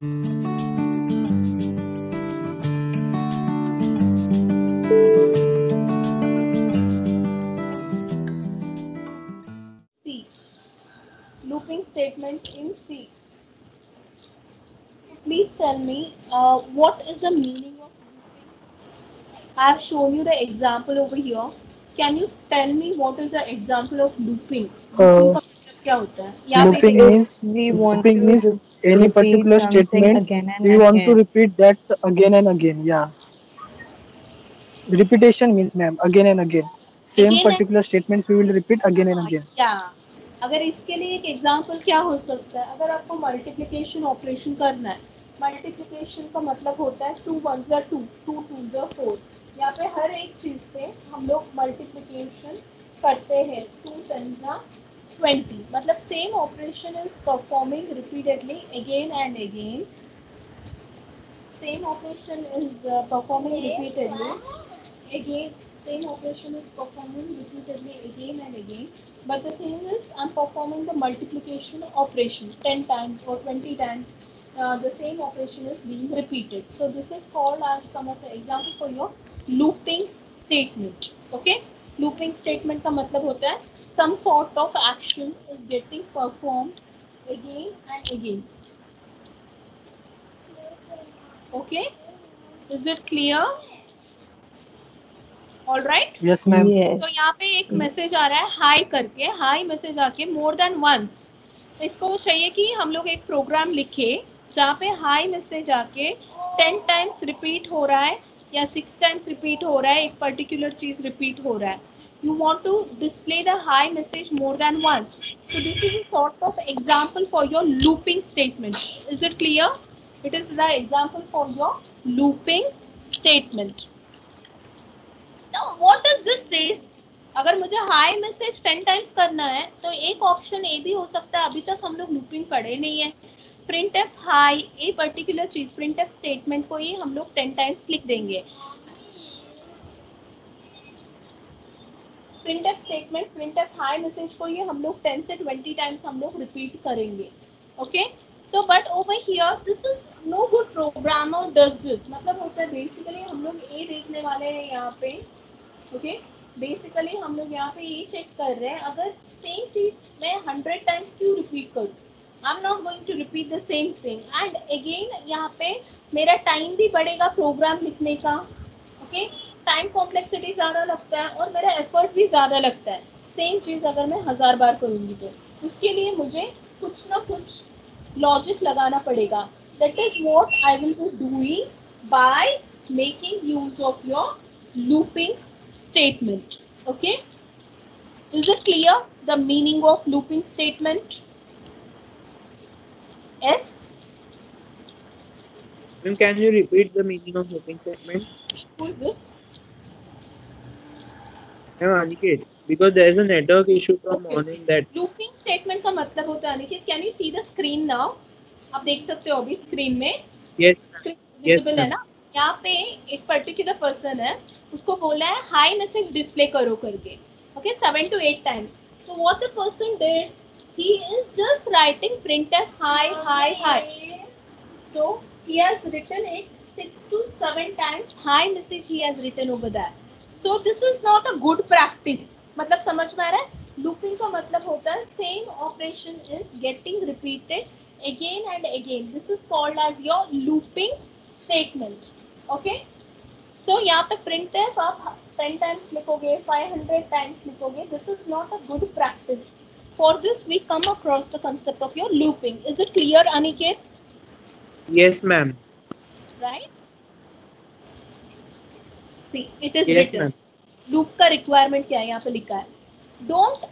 C. Looping statement in C. Please tell me what is the meaning of looping? I have shown you the example over here. Can you tell me what is the example of looping? Looping Uh, का मतलब क्या होता है? यहाँ पे Looping If means we want looping to means any repeat particular something statements again and we want to again. repeat that again and again. Yeah, repetition means, ma'am, again and again. Same again particular statements we will repeat again and and again. क्या, अगर इसके लिए एक example क्या हो सकता है? अगर आपको मल्टीप्लिकेशन ऑपरेशन करना है, मल्टीप्लिकेशन का मतलब होता है 2 1 ज़ा 2, 2 2 ज़ा 4। यहाँ पे हर एक चीज़ पे हम लोग मल्टीप्लिकेशन करते हैं। 2 10 ज़ा 20, मतलब same operation is performing repeatedly again and again. Same operation is performing repeatedly again. Same operation is performing repeatedly again and again. But the thing is, I'm performing the multiplication operation 10 times or 20 times. The same operation is being repeated. So this is called as some of the example for your looping statement. Okay, looping statement का मतलब होता है some sort of action is getting performed again and again. Okay, is it clear? All right. Yes, ma'am. तो Yes. यहाँ पे एक message आ रहा है हाई करके, हाई मैसेज आके मोर देन वंस। इसको चाहिए कि हम लोग एक प्रोग्राम लिखे जहाँ पे हाई मैसेज आके 10 टाइम्स रिपीट हो रहा है या 6 टाइम्स रिपीट हो रहा है, एक पर्टिकुलर चीज रिपीट हो रहा है। You want to display the hi message more than once, so this is a sort of example for your looping statement. Is it clear? It is the example for your looping statement. तो what does this says? अगर मुझे hi message 10 times करना है तो एक option A भी हो सकता है, अभी तक हम लोग लूपिंग पढ़े नहीं है। Print F high, a particular चीज प्रिंट एफ स्टेटमेंट को ही हम लोग 10 टाइम्स लिख देंगे। Print F statement print F hi message को ही हम लोग 10 से 20 टाइम्स हम लोग रिपीट करेंगे। Okay, so but over here this is no good programmer does this, मतलब होता है बेसिकली हम लोग ए देखने वाले हैं यहाँ पे। ओके, बेसिकली हम लोग यहाँ पे ये चेक कर रहे हैं अगर सेम चीज मैं 100 टाइम्स क्यों रिपीट करूँ। I am not going to repeat the same thing and again यहाँ पे मेरा टाइम भी बढ़ेगा प्रोग्राम लिखने का। ओके, टाइम कॉम्प्लेक्सिटी ज़्यादा लगता है और मेरा एफर्ट भी ज़्यादा लगता है। सेम चीज़ अगर मैं 1000 बार करूँगी तो उसके लिए मुझे कुछ ना कुछ लॉजिक लगाना पड़ेगा। That is what I will be doing by making use of your looping statement. Okay, is it clear the meaning of looping statement? Yes. Ma'am, can you repeat the meaning of looping statement? Who is this? Ma'am, Aniket, because there is a network issue from Okay, okay. morning that. Looping statement का मतलब होता है Aniket, can you see the screen now? आप देख सकते हो अभी screen में, Yes, ma'am. Screen Yes, visible है ma'am. ना? यहाँ पे एक पर्टिकुलर पर्सन है, उसको बोला है हाई मैसेज डिस्प्ले करो करके। Okay, 7 to 8 times. So what the person did, he is just writing printf hi hi hi. So he has written it 6 to 7 times hi message he has written over there. So this is not a good practice. मतलब समझ में आ रहा है? Looping का मतलब होता है same operation is getting repeated again and again. This is called as your looping statement. Okay? So यहाँ पे print है, आप 10 times लिखोगे, 500 times लिखोगे. This is not a good practice. For this we come across the concept of your looping. Is it clear, Aniket? Yes, ma'am. Right? See, it is Yes, written. ma'am. Loop का requirement क्या है? यहाँ पे लिखा है. Don't,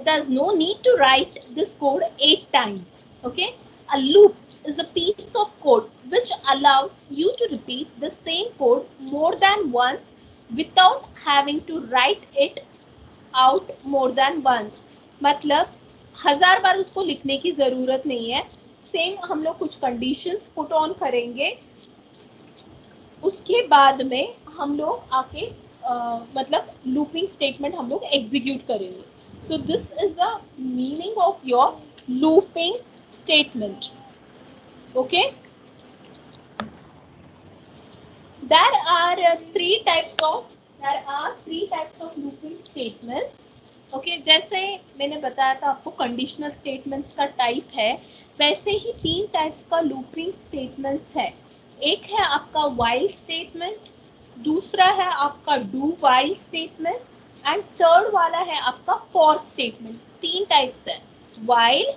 there's no need to write this code 8 times. Okay? A loop is a piece of code which allows you to repeat the same code more than once without having to write it out more than once. मतलब 1000 बार उसको लिखने की जरूरत नहीं है। Same हम लोग कुछ कंडीशंस पुट ऑन करेंगे, उसके बाद में हम लोग आके मतलब लूपिंग स्टेटमेंट हम लोग एग्जीक्यूट करेंगे। So this is the meaning of your looping statement. Okay, There are three types of looping statements. Okay जैसे मैंने बताया था आपको कंडीशनल स्टेटमेंट्स का टाइप है, वैसे ही तीन टाइप्स का लूपिंग स्टेटमेंट्स है. एक है आपका वाइल स्टेटमेंट, दूसरा है आपका do while statement and third वाला है आपका फॉर स्टेटमेंट. तीन टाइप्स है, while,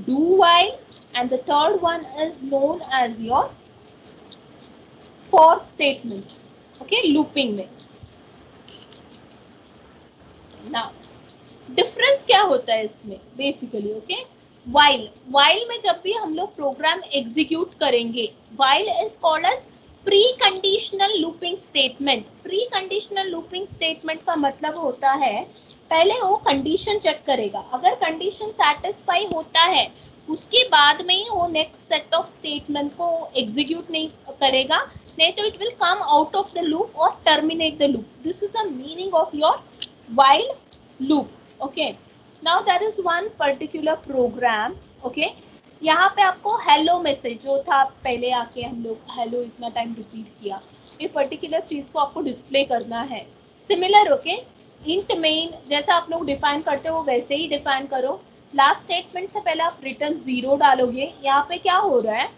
do while and the third one is known as your for statement. Okay looping में. नाउ डिफरेंस क्या होता है इसमें बेसिकली. ओके वाइल में जब भी हम लोग प्रोग्राम एग्जीक्यूट करेंगे, while is called as pre conditional looping statement. Pre conditional looping statement का मतलब होता है पहले वो कंडीशन चेक करेगा, अगर कंडीशन सेटिस्फाई होता है उसके बाद में ही वो नेक्स्ट सेट ऑफ स्टेटमेंट को एग्जीक्यूट नहीं करेगा, नहीं तो it will come out of the loop और terminate the loop. This is the meaning of your while loop. Okay now there is one particular program. Okay यहाँ पे आपको hello message जो था पहले आके हम लोग हेलो इतना टाइम रिपीट किया, ये पर्टिकुलर चीज को आपको डिस्प्ले करना है. सिमिलर ओके इंट मेन जैसा आप लोग डिफाइन करते हो वैसे ही डिफाइन करो. लास्ट स्टेटमेंट से पहले आप रिटर्न 0 डालोगे. यहाँ पे क्या हो रहा है,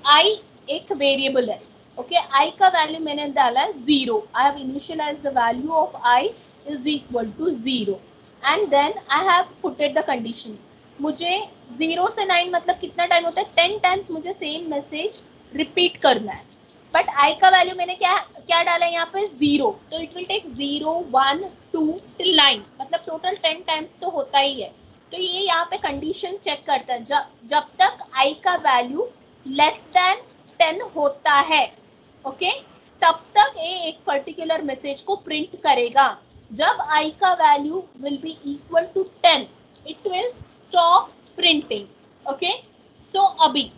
आई एक वेरिएबल है. ओके आई का वैल्यू मैंने डाला है 0. I have initialise the value of I is equal to 0 and then I have putted the condition. मुझे 0 से 9 मतलब कितना टाइम होता है, 10 टाइम्स मुझे सेम मैसेज रिपीट करना है. बट आई का वैल्यू मैंने क्या क्या डाला है यहाँ पे 0, तो इट विल टेक 0 1 2 till 9 मतलब टोटल 10 टाइम्स तो होता ही है. तो ये यहाँ पे कंडीशन चेक करता है जब तक आई का वैल्यू लेस देन 10 होता है. ओके तब तक ये एक पर्टिकुलर मैसेज को प्रिंट करेगा. जब आई का value will be equal to 10 it will stop printing. Okay so अभी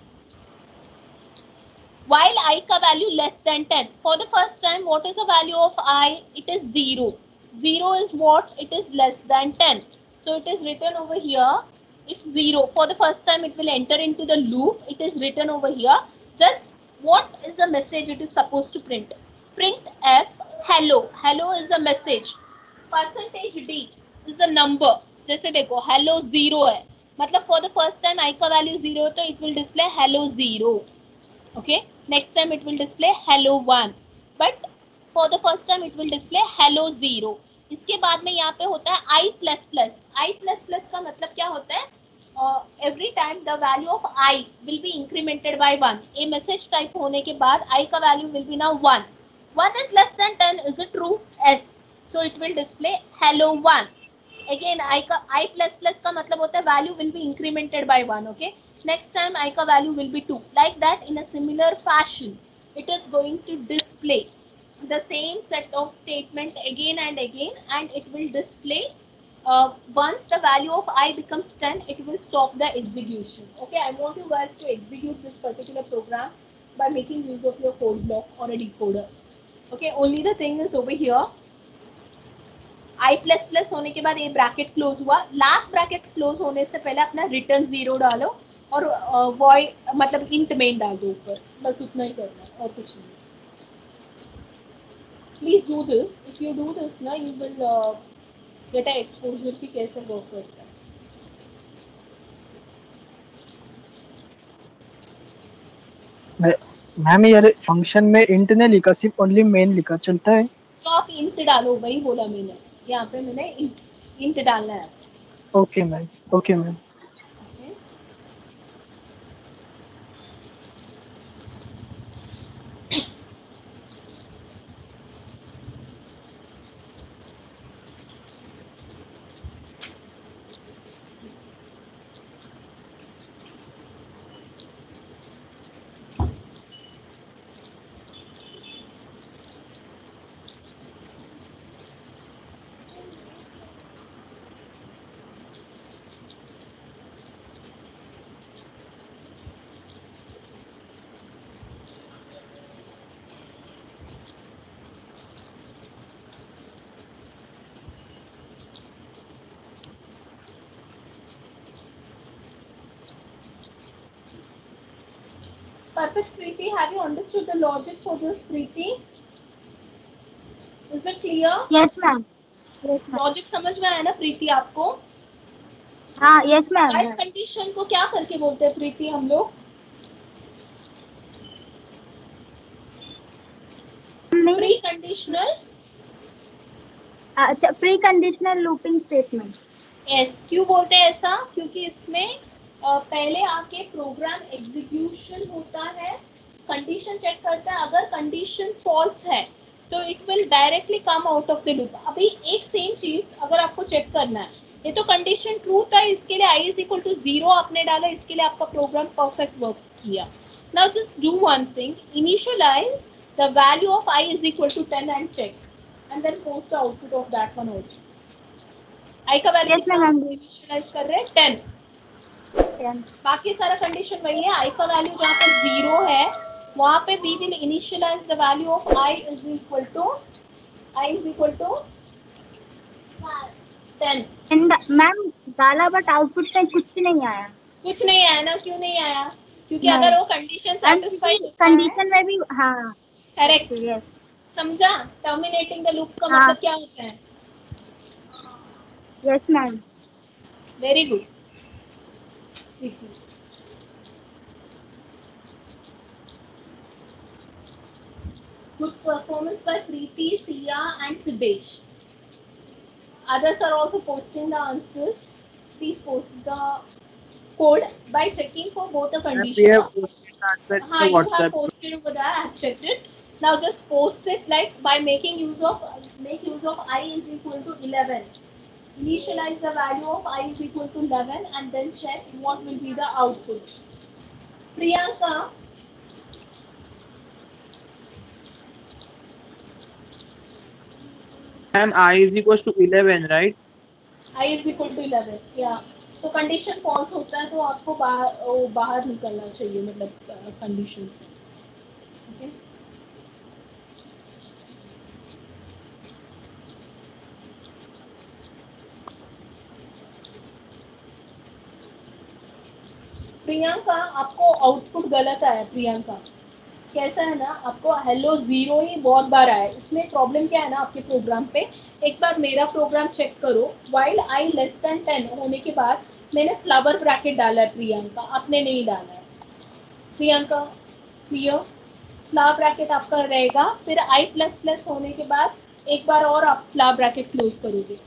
while I का value less than 10, for the first time what is the value of I, it is 0. 0 is what, it is less than 10, so it is written over here. If 0 for the first time it will enter into the loop, it is written over here. Just what is the message it is supposed to print? Print f hello. Hello is the message. Percentage d is the number. जैसे देखो hello 0 है मतलब for the first time I का value 0 तो it will display hello 0. Okay next time it will display hello 1 but for the first time it will display hello 0. इसके बाद में यहाँ पे होता है i plus plus. i plus plus का मतलब क्या होता है, every time the value of I will be incremented by 1. a message type होने के बाद I का value will be now 1. 1 is less than 10, is it true? yes, so it will display hello 1. again I plus plus का मतलब होता है value will be incremented by 1. okay next time I का value will be 2. like that in a similar fashion it is going to display the same set of statement again and again and it will display once the value of I becomes 10 it will stop the execution. okay I want you guys to execute this particular program by making use of your code block or a decoder. okay only the thing is over here I plus plus होने के बाद ये bracket close हुआ. Last bracket close होने से पहले अपना return 0 डालो और वॉइड मतलब इंट मेन डाल दो ऊपर. बस उतना ही करना है और कुछ नहीं. Please do this. If you do this ना you will get a exposure कि कैसे वर्क करता है. मैम यार फंक्शन में इंट ने लिखा, सिर्फ ओनली मेन लिखा, चलता है? तो आप इंट डालो, वही बोला मैंने. यहाँ पे मैंने इंट डालना है. Okay ma'am. Okay ma'am. Perfect, Preeti. Have you understood the logic for this, Preeti? Is it clear? Yes, ma'am. Yes, ma'am. Logic समझ में आया ना प्रीति आपको? हाँ, yes, ma'am. वाइल कंडीशन को क्या करके बोलते हैं प्रीति हम लोग? Pre conditional pre conditional looping statement. Yes. क्यों बोलते हैं ऐसा? क्योंकि इसमें पहले आके प्रोग्राम एग्जीक्यूशन होता है, कंडीशन चेक करता है, अगर कंडीशन फॉल्स है तो it will directly come out of the loop. अभी एक सेम चीज अगर आपको चेक करना है, ये तो कंडीशन ट्रू था, इसके लिए आई इज इक्वल टू 0 आपने डाला, इसके लिए आपका प्रोग्राम परफेक्ट वर्क किया. Now just do one thing, initialise the value of I is equal to 10 and check and then post the output of that one also. I का value कितना initialise कर रहे हैं? 10. बाकी सारा कंडीशन वही है. आई का वैल्यू जहाँ पे 0 है वहाँ पे we will initialise the value of I is equal to 10. Ma'am डाला बट आउटपुट में कुछ नहीं आया. कुछ नहीं आया ना? क्यों नहीं आया? क्योंकि अगर वो कंडीशन सेटिस्फाइड होता है, कंडीशन में भी हाँ करेक्ट. यस. समझा? टर्मिनेटिंग द लूप का हाँ. मतलब क्या होता है? Yes ma'am. Very good. Good performance by Preeti, Sia and Siddesh. Others are also posting the answers. Please post the code by checking for both the conditions. We have posted answer हाँ, to you have WhatsApp. posted over there. I have checked it. Now just post it like by making use of I is equal to 11. Initialize the value of I is equal to 11 and then check what will be the output. Priyanka. Ma'am, I is equals to 11, right? I is equal to 11. Yeah. तो condition false होता है तो आपको बाहर निकलना चाहिए, मतलब condition से. ओके. प्रियंका, आपको आउटपुट गलत आया. प्रियंका, कैसा है ना, आपको हेलो 0 ही बहुत बार आया. इसमें प्रॉब्लम क्या है ना आपके प्रोग्राम पे, एक बार मेरा प्रोग्राम चेक करो. वाइल आई लेस देन 10 होने के बाद मैंने फ्लावर ब्रैकेट डाला है. प्रियंका, आपने नहीं डाला है. प्रियंका क्लियर? फ्लावर ब्रैकेट आपका रहेगा, फिर आई प्लस प्लस होने के बाद एक बार और आप फ्लावर ब्रैकेट क्लोज करोगे.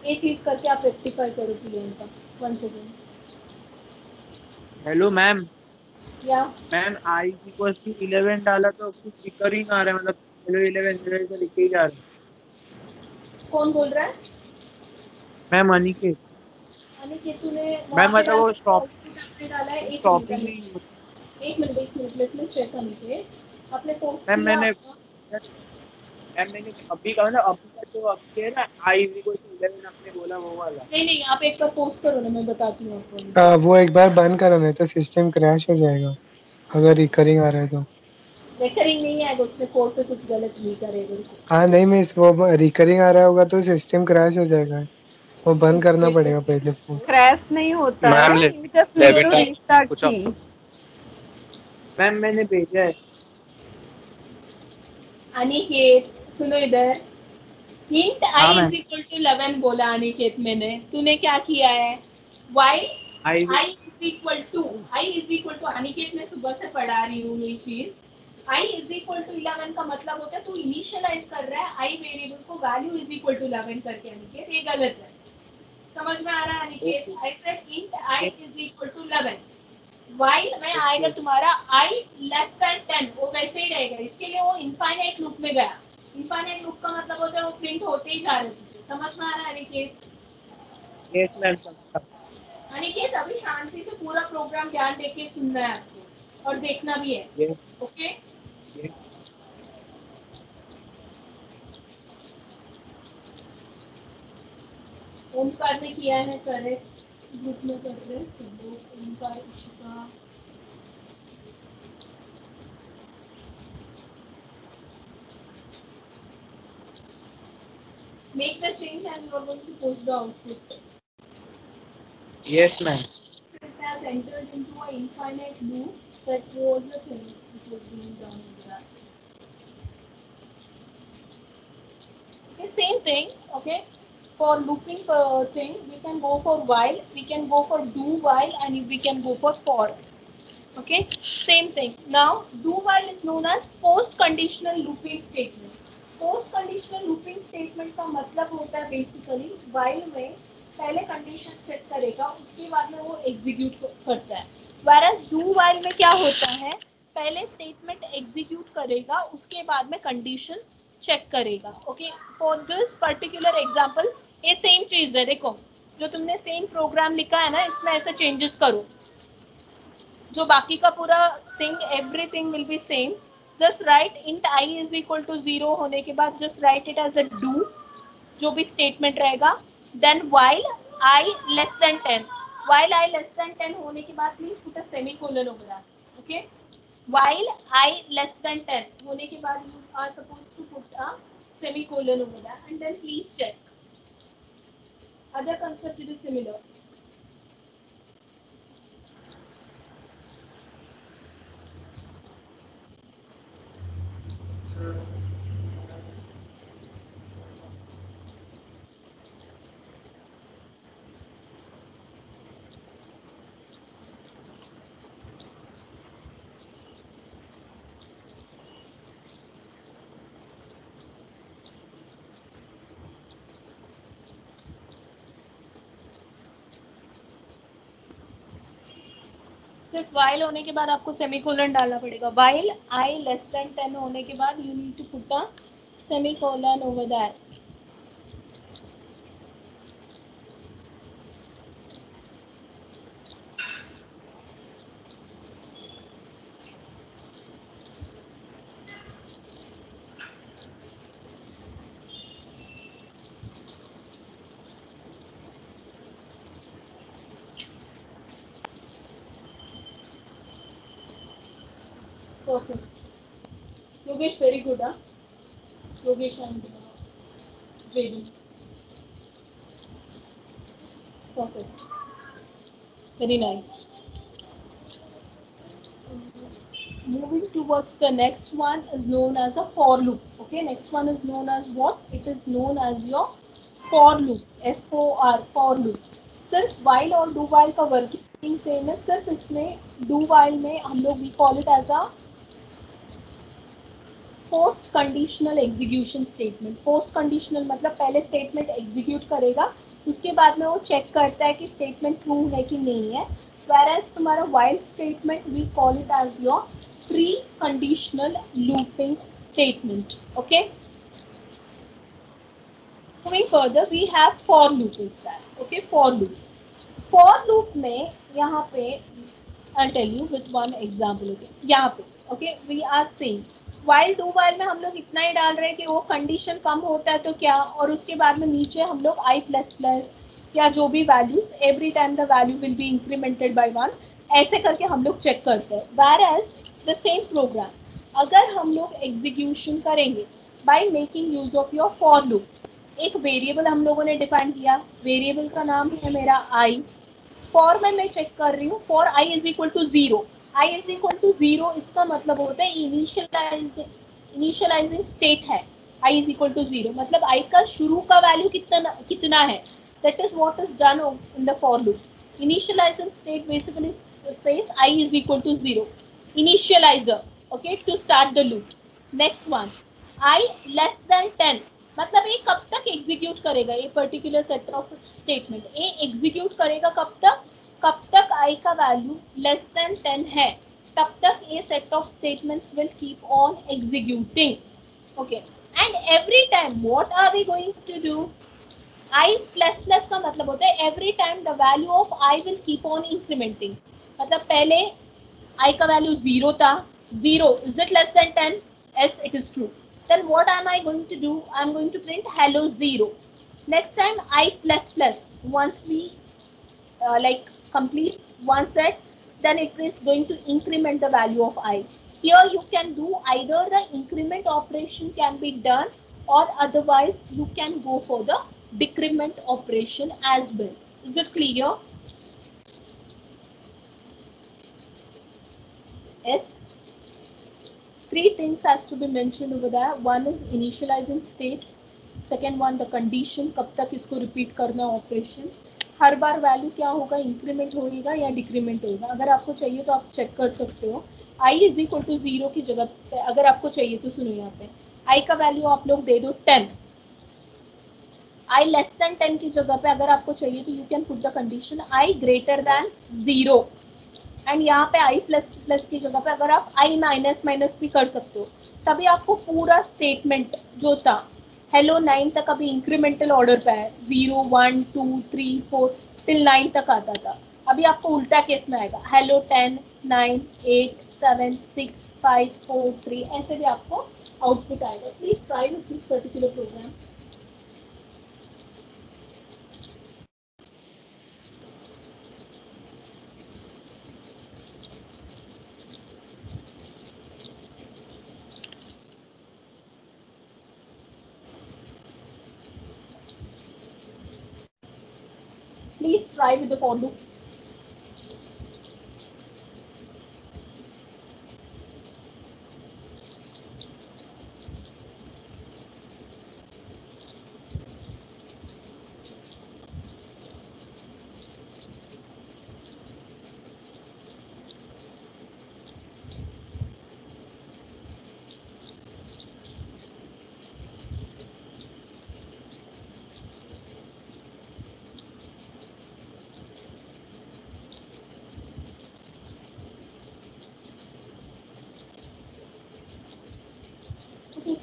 ये चीज करके आप रेक्टिफाई करो Priyanka. One second. Hello ma'am. या ma'am, I is equals to 11 डाला तो कुछ रिकरिंग आ रहा है, मतलब हेलो 11 तो लिख ही जा रहा है. कौन बोल रहा है? मैम अनिकेत. अनिकेत, तूने मैम मतलब वो स्टॉप डाला है. स्टॉपिंग नहीं होता. एक minute let me check Aniket. आपने पोस्ट मैम किया? मैंने अभी कहा ना, अभी का जो अभी है ना I is equals to 11 आपने बोला वो वाला. नहीं, आप एक बार पोस्ट करो ना, मैं बताती हूँ आपको. वो एक बार बंद करो नहीं तो सिस्टम क्रैश हो जाएगा अगर रिकरिंग आ रहा है तो. रिकरिंग नहीं आएगा, उसमें कोड पे कुछ गलत नहीं करेगा. हाँ नहीं मिस, वो रिकरिंग आ रहा होगा तो सिस्टम क्रैश हो जाएगा. वो बंद करना पड़ेगा पहले फोन. क्रैश नहीं होता मैम, है, you just need to restart key. Ma'am मैंने भेजा है. अनिकेत सुनो इधर. हिंट हाँ, I ma'am. Is equal to 11 बोला अनिकेत मैंने. तूने क्या किया है? Why I is equal to Aniket, मैं सुबह से पढ़ा रही हूँ ये चीज. आई इज इक्वल टू 11 का मतलब होता है तू इनिशियलाइज कर रहा है आई वेरिएबल को वैल्यू इज इक्वल टू 11 करके. अनिकेत ये गलत है. समझ में आ रहा है Aniket? I said int I is equal to 11. While में आएगा तुम्हारा आई लेस देन 10, वो वैसे ही रहेगा. इसके लिए वो इनफाइनाइट लूप में गया. इनफाइनाइट लूप का मतलब होता है वो प्रिंट होते ही जा रहे हैं. समझ में आ रहा है अनिकेत? Yes ma'am. अनिकेत, अभी शांति से पूरा प्रोग्राम ध्यान देके सुनना है आपको और देखना भी है. यस. ओके. ओमकार ने किया है करेक्ट. ग्रुप में कर रहे हैं सब लोग. Omkar, Ishika. Make the change and you are going to post the output. Yes ma'am. As entered into an infinite loop, that was the thing which was being done with that. Okay, same thing. Okay, for looping thing, we can go for while, we can go for do while, and we can go for. Okay, same thing. Now, do while is known as post conditional looping statement. Post conditional looping statement का मतलब होता है basically while में पहले condition check करेगा, उसके बाद में वो एग्जीक्यूट करता है. whereas डू वाइल में क्या होता है, पहले स्टेटमेंट एग्जीक्यूट करेगा, उसके बाद में कंडीशन चेक करेगा. Okay, for this particular example ये सेम चीज है. देखो, जो तुमने सेम प्रोग्राम लिखा है ना, इसमें ऐसे चेंजेस करो, जो बाकी का पूरा thing everything will be same. Just write int I is equal to 0 होने के बाद just write it as a do, जो भी स्टेटमेंट रहेगा. Then while I less than 10, while I less than 10 होने के बाद please put a semicolon over that. Okay, while I less than 10 होने के बाद you are supposed to put a semicolon over that and then please check. Other concept is similar. सिर्फ while होने के बाद आपको सेमीकोलन डालना पड़ेगा. वाइल आई लेस देन 10 होने के बाद you need to put a semicolon over that. Perfect. Yogesh, very good, huh? Yogesh and JD. Perfect. Very nice. Moving towards the next one is known as a for loop. Okay, next one is known as what? It is known as your for loop. FOR, for loop. सिर्फ while और do while का working same है. सिर्फ इसमें do while में हम लोग we call it as a post conditional execution statement. Post conditional मतलब पहले स्टेटमेंट एग्जीक्यूट करेगा, उसके बाद में वो चेक करता है कि स्टेटमेंट ट्रू है कि नहीं है. whereas तुम्हारा while statement we call it as your pre conditional looping statement. Okay, moving further we have for loop instead. Okay, for loop. For loop में यहाँ पे I tell you with one example. Okay, यहाँ पे okay we are saying while do while में हम लोग इतना ही डाल रहे हैं कि वो कंडीशन कम होता है तो क्या, और उसके बाद में नीचे हम लोग आई प्लस प्लस या जो भी values every time the value will be incremented by 1, ऐसे करके हम लोग चेक करते हैं. whereas द सेम प्रोग्राम अगर हम लोग एग्जीक्यूशन करेंगे by making use of your for loop, एक वेरिएबल हम लोगों ने डिफाइन किया, वेरिएबल का नाम है मेरा आई. फॉर में मैं चेक कर रही हूँ for i is equal to 0. I is equal to 0 इसका मतलब होता है इनिशियलाइजिंग स्टेट है. आई इज इक्वल टू 0 मतलब आई का शुरू का वैल्यू कितना है. That is what is done in the for loop. Initialising state basically says i is equal to 0, initialiser. Okay, to start the loop. Next one, i less than 10 मतलब ये कब तक एग्जीक्यूट करेगा, ये पर्टिकुलर सेट ऑफ स्टेटमेंट ये execute करेगा कब तक आई का वैल्यू लेस देन 10 है, तब तक ये set of statements will keep on executing. Okay, and every time what are we going to do, I plus plus का मतलब होता है every time the value of I will keep on incrementing. मतलब पहले आई का value 0 था, 0 is it less than 10? yes, it is true. Then what am I going to do? I am going to print hello 0. Next time I plus plus. Once we like complete one set, then it is going to increment the value of I. Here you can do either the increment operation can be done, or otherwise you can go for the decrement operation as well. Is it clear? S. Three things has to be mentioned over there. One is initializing state. Second one the condition, कब तक इसको repeat करना है operation. हर बार value क्या होगा, increment होगा या decrement होगा. अगर आपको चाहिए तो आप चेक कर सकते हो. I इज इक्वल टू 0 की जगह पे अगर आपको चाहिए तो सुनो यहाँ पे I का वैल्यू आप लोग दे दो 10. I लेस देन 10 की जगह पे अगर आपको चाहिए तो you can put the condition I greater than 0. And यहाँ पे I प्लस प्लस की जगह पे अगर आप I माइनस माइनस भी कर सकते हो. तभी आपको पूरा स्टेटमेंट जो था हेलो 9 तक अभी इंक्रीमेंटल ऑर्डर पे है. 0 1 2 3 4 टिल 9 तक आता था. अभी आपको उल्टा केस में आएगा. हेलो 10 9 8 7 6 5 4 3 ऐसे भी आपको आउटपुट आएगा. Please try with this particular program. Please try with the for loop.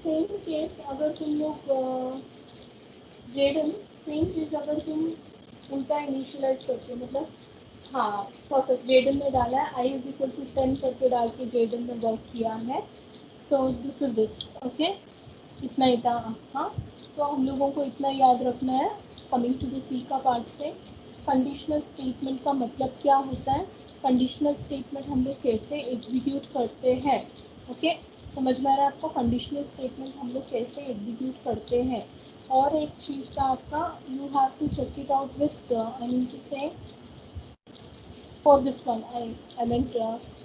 Same case अगर तुम लोग जेडन सेम चीज अगर तुम उल्टा इनिशियलाइज करते हो मतलब हाँ परफेक्ट जेडन में डाला है I इज इक्वल टू 10 करके डाल के जेडन में वर्क किया है. So this is it. Okay इतना ही था. हाँ तो हम लोगों को इतना याद रखना है. कमिंग टू द सी का पार्ट से कंडीशनल स्टेटमेंट का मतलब क्या होता है, कंडीशनल स्टेटमेंट हम लोग कैसे एग्जीक्यूट करते हैं. ओके समझ में आ रहा है आपको. कंडीशनल स्टेटमेंट हम लोग कैसे एग्जीक्यूट करते हैं. और एक चीज़ का आपका you have to check it out with I mean to say for this one I mean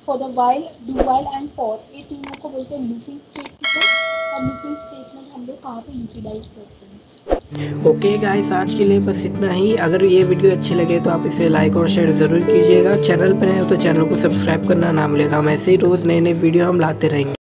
for the while do while and for ये तीनों को बोलते हैं लूपिंग स्टेटमेंट. और लूपिंग स्टेटमेंट हम लोग कहाँ पे यूटिलाइज करते हैं. ओके गाइस आज के लिए बस इतना ही. अगर ये वीडियो अच्छी लगे तो आप इसे लाइक और शेयर ज़रूर कीजिएगा. चैनल पर नए हो तो चैनल को सब्सक्राइब करना ना भूलिएगा. हम ऐसे ही रोज़ नए नए वीडियो हम लाते रहेंगे.